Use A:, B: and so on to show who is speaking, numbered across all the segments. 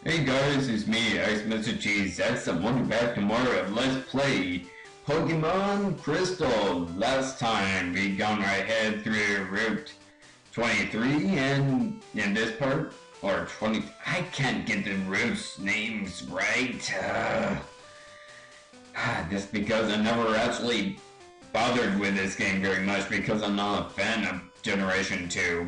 A: Hey guys, it's me, Mr. Cheese X, and welcome back to more of Let's Play Pokemon Crystal. Last time we gone right ahead through Route 23, and in this part, or 20, I can't get the routes names right. Just because I never actually bothered with this game very much because I'm not a fan of Generation 2.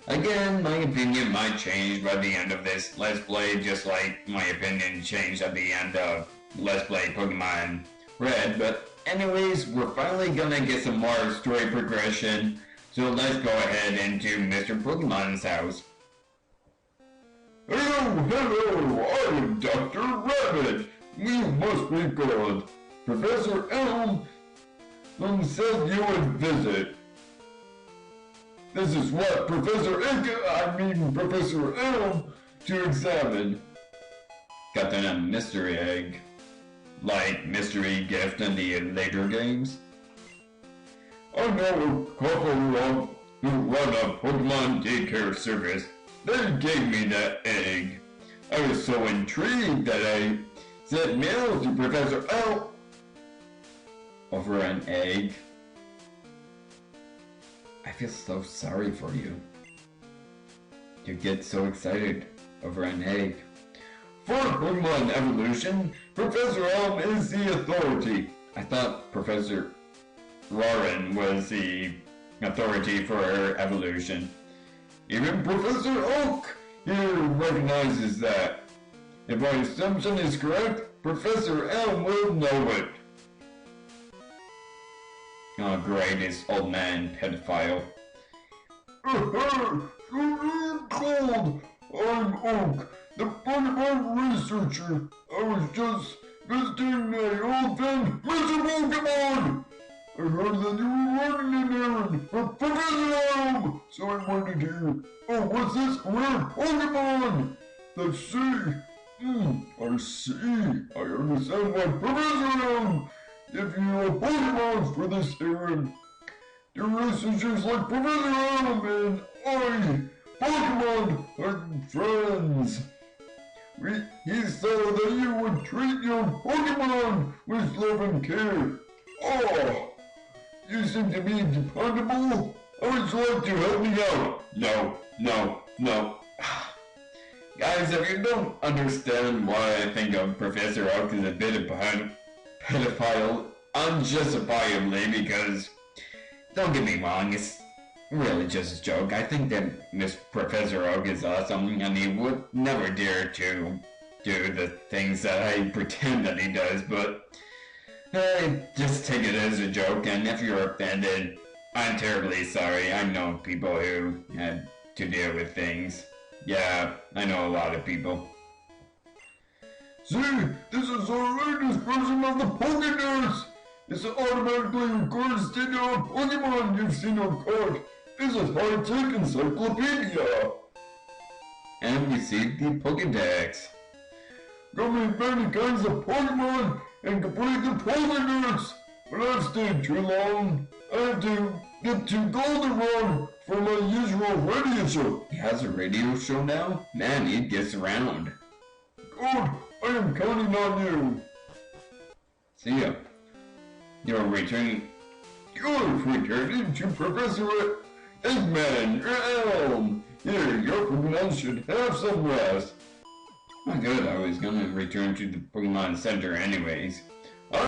A: Again, my opinion might change by the end of this Let's Play, just like my opinion changed at the end of Let's Play Pokemon Red. But anyways, we're finally gonna get some more story progression, so let's go ahead into Mr. Pokemon's house.
B: Hello, I am Dr. Rabbit. You must be good. Professor Elm said you would visit. This is what Professor Elm to examine.
A: Got a mystery egg. Like mystery gift in the later games.
B: I know a couple who run a Pokemon daycare service. They gave me that egg. I was so intrigued that I sent mail to Professor Elm
A: over an egg. I feel so sorry for you. You get so excited over an egg.
B: For Pokemon evolution, Professor Elm is the authority.
A: I thought Professor Warren was the authority for evolution.
B: Even Professor Oak here recognizes that. If my assumption is correct, Professor Elm will know it.
A: Oh great, this old man pedophile.
B: Cold! I'm Oak, the Pokemon researcher. I was just visiting my old friend, Mr. Pokemon! I heard that you were running an errand for Professor Elm, so I wanted to... Oh, what's this? Rare Pokemon! Let's see. I see. I understand why Professor Elm give you a Pokemon for this errand. The researchers like Professor Elm and I, Pokemon, are friends. He saw that you would treat your Pokemon with love and care. Oh, you seem to be dependable. I would like to help me out.
A: No. Guys, if you don't understand why I think of Professor Oak as a bit of a pedophile, unjustifiably, because, don't get me wrong, it's really just a joke. I think that Professor Oak is awesome, and he would never dare to do the things that I pretend that he does, but just take it as a joke, and if you're offended, I'm terribly sorry. I know people who had to deal with things. Yeah, I know a lot of people.
B: See, this is our latest version of the Pokédex! It's automatically records data of Pokemon you've seen on card. It's a high-tech encyclopedia!
A: And we see the Pokédex.
B: Go meet many kinds of Pokemon and complete the Pokédex! But I've stayed too long. I have to get to Goldenrod for my usual radio show.
A: He has a radio show now? Man, he gets around.
B: Good! I am counting on you!
A: See ya. You're returning
B: to Professor Eggman, Elm! Here, your Pokemon should have some rest.
A: Oh good, I was gonna return to the Pokemon Center anyways.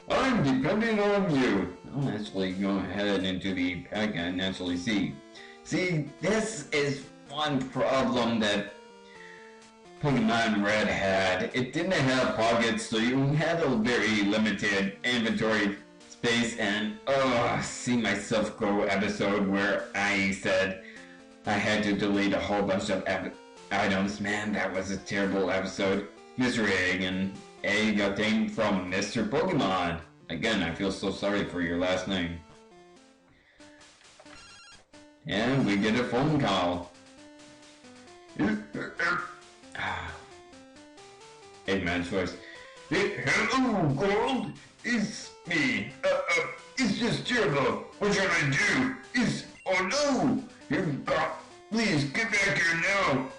B: I'm depending on you.
A: I'll actually go ahead into the pack and actually see. See, this is one problem that Pokemon Red had. It didn't have pockets, so you had a very limited inventory space, and see myself go episode where I said I had to delete a whole bunch of items. Man, that was a terrible episode. Mr. Egg, and Egg obtained from Mr. Pokemon. Again, I feel so sorry for your last name. And we get a phone call. Eggman's voice.
B: Hello, Gold. It's me. It's just terrible. What should I do? Oh no! Please get back here now.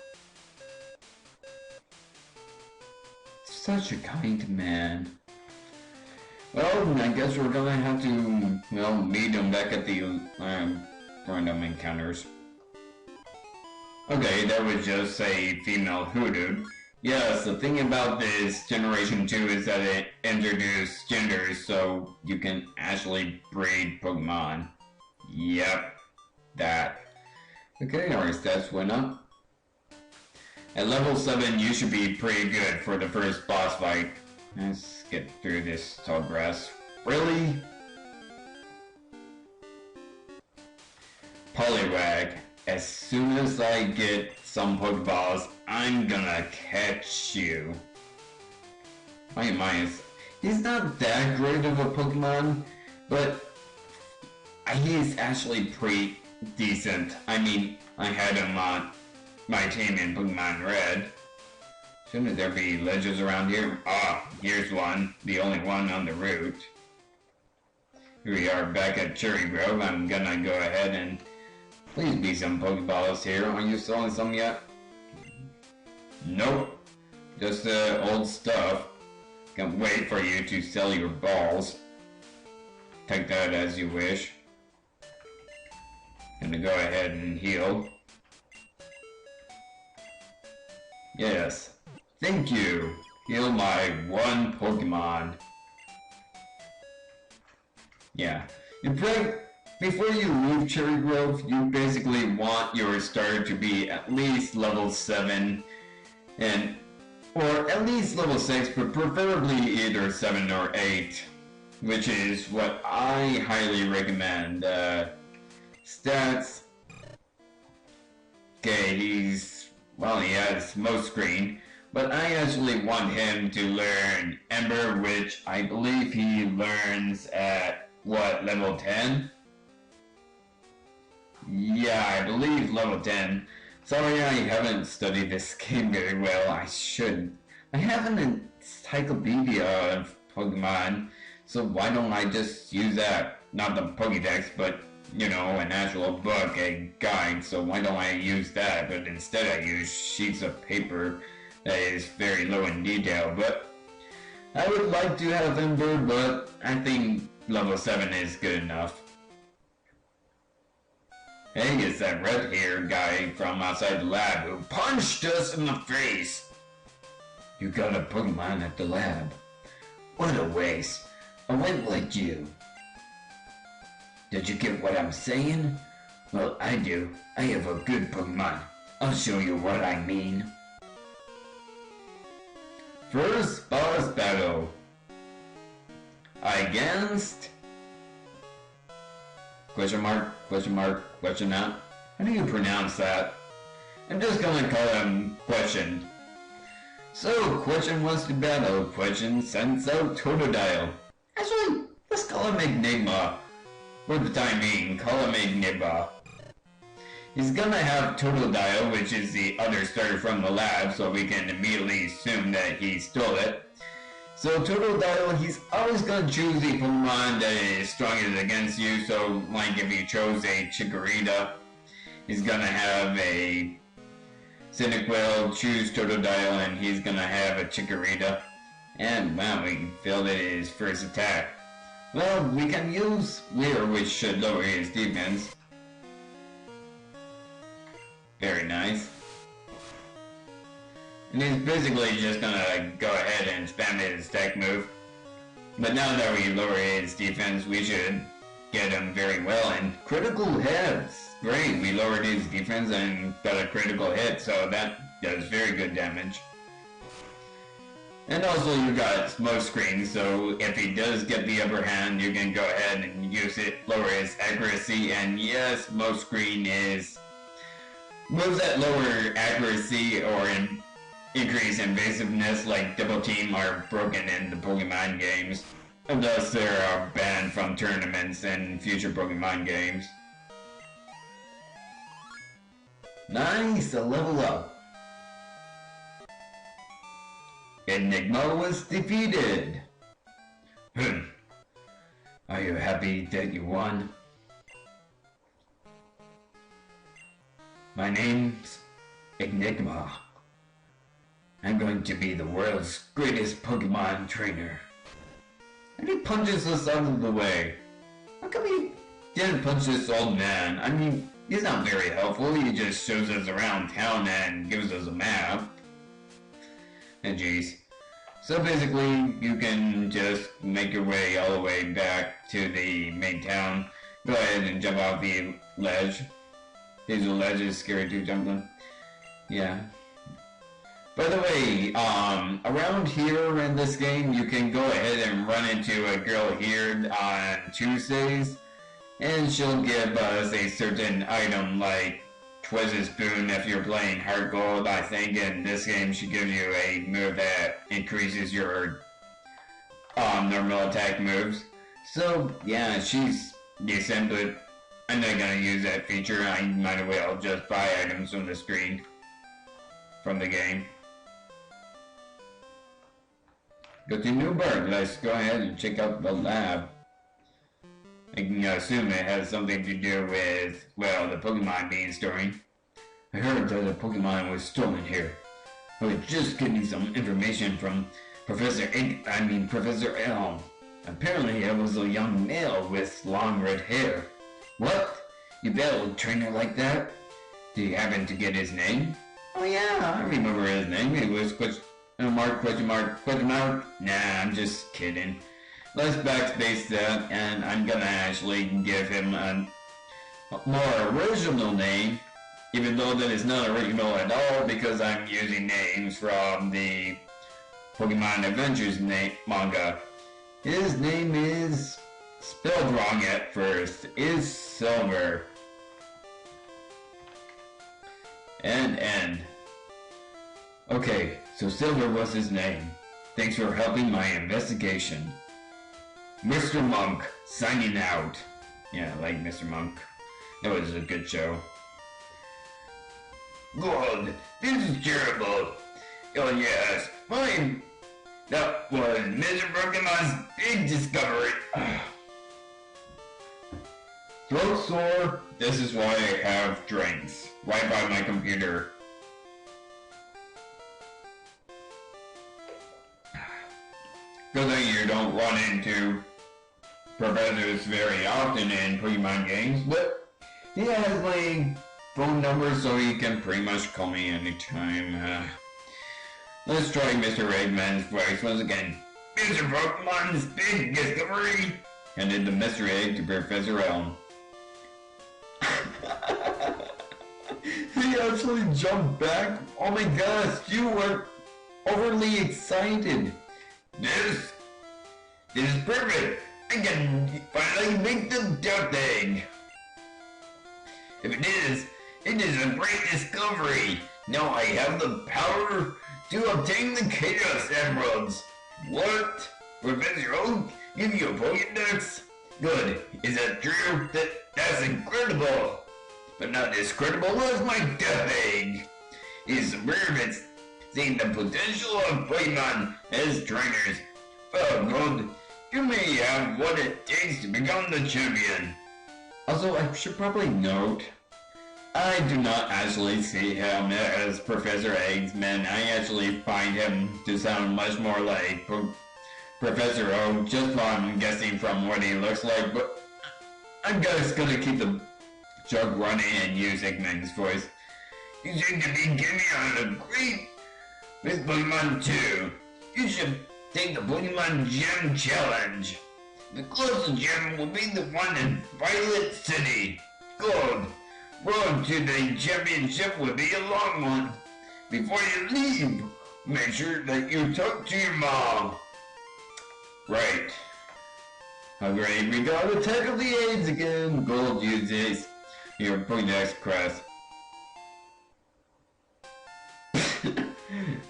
A: such a kind man. Well, I guess we're gonna have to, well, meet him back at the random encounters. Okay, that was just a female hoodoo. Yes, the thing about this Generation 2 is that it introduced genders so you can actually breed Pokemon. Yep, that. Okay, our stats went up. At level 7, you should be pretty good for the first boss fight. Let's get through this tall grass. Really? Poliwag. As soon as I get some Pokeballs, I'm gonna catch you. He's not that great of a Pokemon, but he's actually pretty decent. I mean, I had him on my team in Pokemon Red. Shouldn't there be ledges around here? Ah, here's one. The only one on the route. Here we are back at Cherry Grove. I'm gonna go ahead and... Please be some Pokeballs here. Are you selling some yet? Nope. Just old stuff. Can't wait for you to sell your balls. Take that as you wish. Gonna go ahead and heal. Yes. Thank you. Heal my one Pokemon. Yeah. Before you leave Cherry Grove, you basically want your starter to be at least level 7 or at least level 6, but preferably either 7 or 8, which is what I highly recommend. Stats. Okay, he has Smokescreen, but I actually want him to learn Ember, which I believe he learns at, what, level 10? Yeah, I believe level 10. Sorry, I haven't studied this game very well. I should. I have an encyclopedia of Pokemon, so why don't I just use that? Not the Pokédex, but, you know, an actual book, a guide, so why don't I use that? But instead I use sheets of paper that is very low in detail, but I would like to have Ember, but I think level 7 is good enough. Hey, it's that red-haired guy from outside the lab who punched us in the face! You got a Pokemon at the lab. What a waste. I went like you. Did you get what I'm saying? Well, I do. I have a good Pokemon. I'll show you what I mean. First boss battle. Against... Question mark, question out. How do you pronounce that? I'm just gonna call him Question. So, Question wants to battle. Question sends out Totodile. Actually, let's call him Enigma. For the time being, call him Enigma. He's gonna have Totodile, which is the other starter from the lab, so we can immediately assume that he stole it. So Totodile, he's always gonna choose a Pokemon that is strongest against you, so like if you chose a Chikorita, he's gonna have a Cyndaquil, choose Totodile, and he's gonna have a Chikorita. And wow, we failed at his first attack. Well, we can use Leer, which should lower his defense. Very nice. And he's basically just gonna go ahead and spam his attack move. But now that we lower his defense, we should get him very well. And critical hits! Great, we lowered his defense and got a critical hit, so that does very good damage. And also you got Smokescreen, so if he does get the upper hand, you can go ahead and use it, lower his accuracy, and yes, Smokescreen is... moves that lower accuracy or increase invasiveness like Double Team are broken in the Pokemon games. And thus they are banned from tournaments and future Pokemon games. Nice, a level up. Enigma was defeated. Are you happy that you won? My name's Enigma. I'm I'm going to be the world's greatest Pokemon trainer. And he punches us out of the way. How come he didn't punch this old man? I mean, he's not very helpful. He just shows us around town and gives us a map. And geez. So basically, you can just make your way all the way back to the main town. Go ahead and jump off the ledge. The ledge is scary to jump on. Yeah. By the way, around here in this game, you can go ahead and run into a girl here on Tuesdays, and she'll give us a certain item like Twizz's Spoon if you're playing Heart Gold. I think in this game she gives you a move that increases your normal attack moves. So yeah, she's decent, but I'm not gonna use that feature. I might as well just buy items from the screen from the game. Go to Newburgh. Let's go ahead and check out the lab. I can assume it has something to do with, well, the Pokemon being stolen. I heard that a Pokemon was stolen here. I was just getting some information from Professor Elm. Apparently it was a young male with long red hair. What? You battled a trainer like that? Do you happen to get his name? Oh yeah, I remember his name. It was question mark. Nah, I'm just kidding. Let's backspace that, and I'm gonna actually give him a more original name, even though that is not original at all because I'm using names from the Pokemon Adventures manga. His name is, spelled wrong at first, is Silver. And end. Okay, so Silver was his name. Thanks for helping my investigation. Mr. Monk, signing out. Yeah, I like Mr. Monk. That was a good show. God, this is terrible. Oh yes, fine. That was Mr. Pokemon's big discovery. Throat sore? This is why I have drinks. Right by my computer. Good thing you don't run into professors very often in Pokemon games, but he has my phone number so he can pretty much call me anytime. Let's try Mr. Eggman's voice once again. Mr. Pokemon's big discovery! Handed the mystery egg to Professor Elm. He actually jumped back? Oh my gosh, you were overly excited. This is perfect. I can finally make the duck egg. If it is a great discovery. Now I have the power to obtain the Chaos Emeralds. What? Professor Oak give you a Pokédex? Good. Is that true? That's incredible. But not as credible as my death egg. It's brilliant. Seeing the potential of Pokemon as trainers. Oh, good. You may have what it takes to become the champion. Also, I should probably note, I do not actually see him as Professor Eggman. I actually find him to sound much more like Professor Oak, just from guessing from what he looks like, but I'm just gonna keep the joke running and use Eggman's voice. You seem to be giving out a great with Pokemon 2. You should take the Pokemon Gym Challenge. The closest gym will be the one in Violet City. Good. Road to the championship will be a long one. Before you leave, make sure that you talk to your mom. Right. Alright, we gotta tackle the AIDS again. Gold uses your Pokédex crest.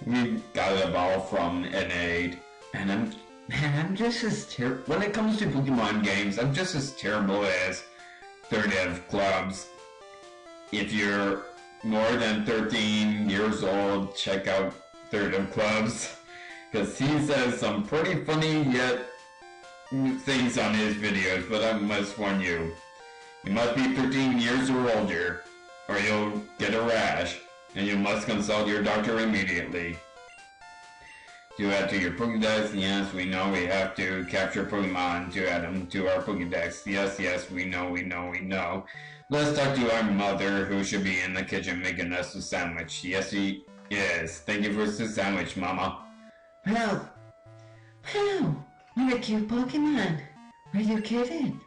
A: We got a ball from an aid, and I'm just as terrible. When it comes to Pokemon games, I'm just as terrible as Third Ev Clubs. If you're more than 13 years old, check out Third Ev Clubs, because he says some pretty funny yet things on his videos, but I must warn you, you must be 13 years or older, or you'll get a rash. And you must consult your doctor immediately. to add to your Pokédex. Yes, we know we have to capture Pokemon to add them to our Pokédex. Yes, we know. Let's talk to our mother, who should be in the kitchen making us a sandwich. Yes, she is. Thank you for the sandwich, Mama.
C: Wow, what a cute Pokemon. Are you kidding?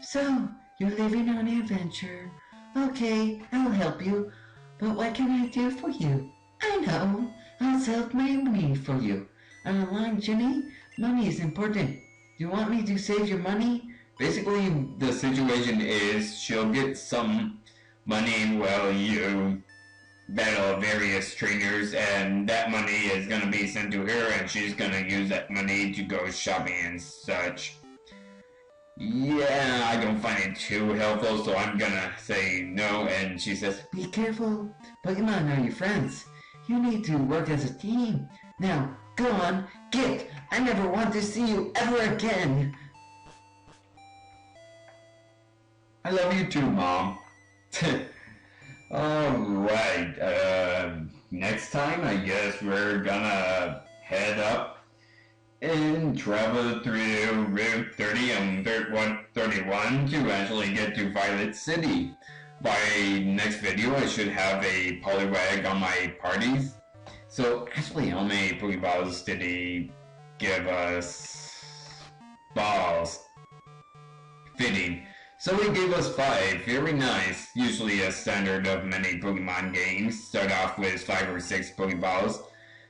C: So, you're living on an adventure. Okay, I'll help you. But what can I do for you? I know. I'll sell my money for you. Line, Jenny, money is important. You want me to save your money?
A: Basically, the situation is she'll get some money while you battle various trainers, and that money is gonna be sent to her, and she's gonna use that money to go shopping and such. Yeah, I don't find it too helpful, so I'm gonna say no, and she says,
C: Be careful. Pokemon are your friends. You need to work as a team. Now, go on, get. I never want to see you ever again.
A: I love you too, Mom. Alright, next time I guess we're gonna head up and travel through Route 30 and 31 to actually get to Violet City. By next video I should have a Poliwag on my parties. So actually how many Pokeballs did he give us? Balls. Fitting. So he gave us 5, very nice. Usually a standard of many Pokemon games start off with 5 or 6 Pokeballs.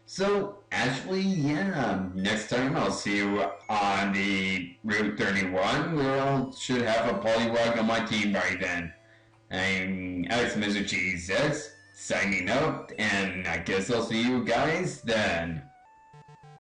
A: So actually, yeah, next time I'll see you on the Route 31 where I should have a Poliwag on my team by then. I'm Alex Mr. Cheese X, signing out, and I guess I'll see you guys then.